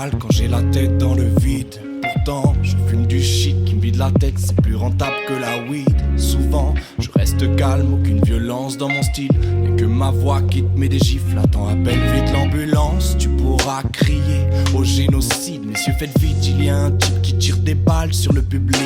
mal quand j'ai la tête dans le vide. Pourtant, je fume du shit qui me vide la tête, c'est plus rentable que la weed. Souvent, je reste calme, aucune violence dans mon style. Y'a que ma voix qui te met des gifles, attends, appelle vite l'ambulance. Tu pourras crier au génocide, messieurs faites vite, il y a un type qui tire des balles sur le public.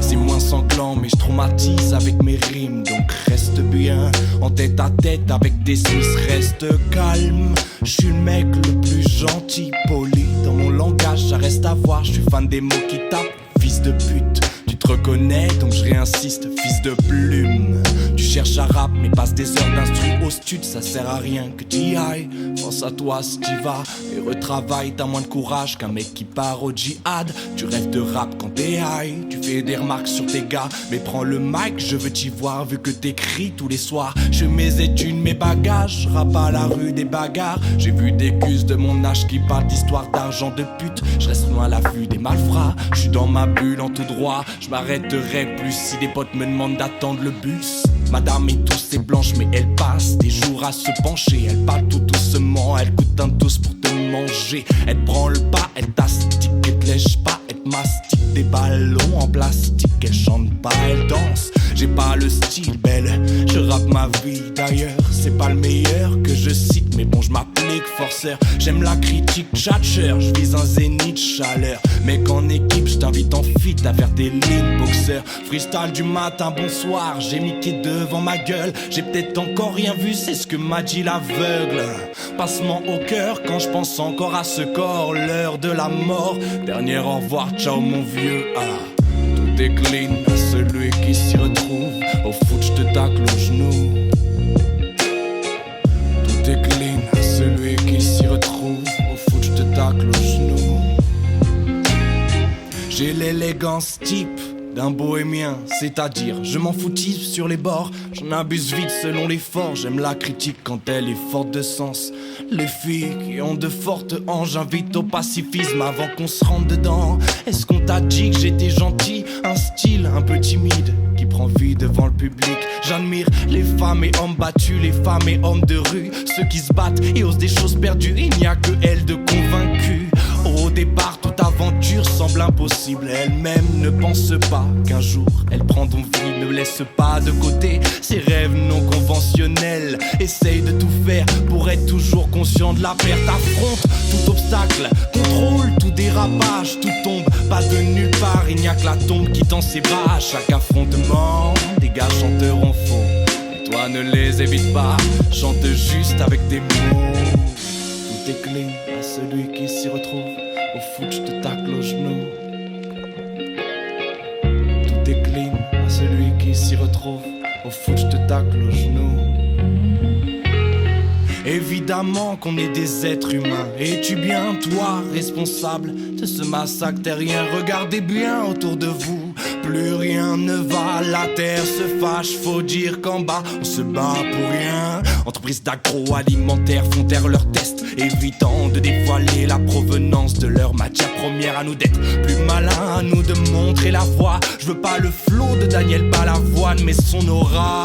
C'est moins sanglant mais je traumatise avec mes rimes. Donc reste bien en tête à tête avec des Smiths. Reste calme, je suis le mec le plus gentil, poli. Dans mon langage ça reste à voir, je suis fan des mots qui tapent. Fils de pute, tu te reconnais donc je réinsiste. Fils de plume, tu cherches à rap mais passe des heures d'instru au stud. Ça sert à rien que t'y ailles, pense à toi si t'y vas. Et retravaille, t'as moins de courage qu'un mec qui part au djihad. Tu rêves de rap quand t'es high, tu fais des remarques sur tes gars. Mais prends le mic, je veux t'y voir vu que t'écris tous les soirs. Je fais mes études, mes bagages, rap à la rue des bagarres. J'ai vu des gus de mon âge qui parlent d'histoire d'argent de pute. Je reste loin à l'affût des malfrats, je suis dans ma bulle en tout droit. Je m'arrêterai plus si des potes me demandent d'attendre le bus. Madame est douce et blanche mais elle passe des jours à se pencher. Elle parle tout doucement, elle coûte un douce pour te manger. Elle te branle pas, elle t'astique, elle te lèche pas, elle te mastique des ballons en plastique. Elle chante pas, elle danse, j'ai pas le style belle. Je rappe ma vie d'ailleurs, c'est pas le meilleur que je cite. Mais bon je m'applique forceur, j'aime la critique tchatcheur. Je vise un zénith chaleur, mec en équipe je t'invite en feat à faire des lignes boxeur. Freestyle du matin, bonsoir, j'ai Mickey devant ma gueule. J'ai peut-être encore rien vu, c'est ce que m'a dit l'aveugle. Passement au cœur quand je pense encore à ce corps. L'heure de la mort, dernier au revoir, ciao mon vieux. Tout est clean à celui qui s'y retrouve. Au foot je te tacle aux genoux. Tout est clean à celui qui s'y retrouve. Au foot je te tacle aux genoux. J'ai l'élégance type d'un bohémien, c'est-à-dire je m'en foutise sur les bords. J'en abuse vite selon l'effort. J'aime la critique quand elle est forte de sens. Les filles qui ont de fortes hanches, j'invite au pacifisme avant qu'on se rentre dedans. Est-ce qu'on t'a dit que j'étais gentil? Un style un peu timide qui prend vie devant le public. J'admire les femmes et hommes battus, les femmes et hommes de rue, ceux qui se battent et osent des choses perdues. Il n'y a que elles de convaincues. Au départ, toute aventure semble impossible. Elle-même ne pense pas qu'un jour elle prendront vie. Ne laisse pas de côté ses rêves non conventionnels. Essaye de tout faire pour être toujours conscient de la perte. Affronte tout obstacle, contrôle tout dérapage. Tout tombe, pas de nulle part. Il n'y a que la tombe qui tend ses bras. Chaque affrontement, des gars chanteront faux. Et toi ne les évite pas, chante juste avec tes mots. Tout est clean à celui qui s'y retrouve. Au foot je te tacle aux genoux. Tout est clean à celui qui s'y retrouve. Au foot je te tacle aux genoux. Évidemment qu'on est des êtres humains. Es-tu bien toi responsable de ce massacre terrien? Regardez bien autour de vous, plus rien ne va. La terre se fâche, faut dire qu'en bas on se bat pour rien. Entreprises d'agroalimentaire font taire leurs tests, évitant de dévoiler la provenance de leur matière première. À nous d'être plus malins, à nous de montrer la voie. Je veux pas le flot de Daniel Balavoine mais son aura.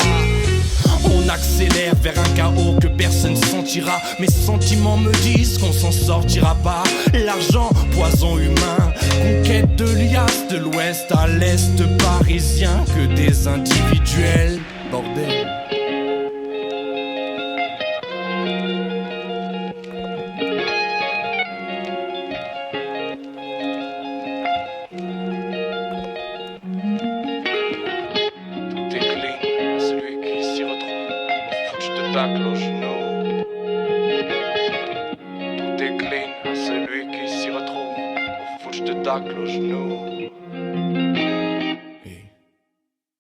On accélère vers un chaos que personne sentira. Mes sentiments me disent qu'on s'en sortira pas. L'argent, poison humain, conquête de liasses. De l'ouest à l'est parisien, que des individuels, bordel. Tacle aux genoux. Tout est clean à celui qui s'y retrouve. Au foot je te tacle aux genoux.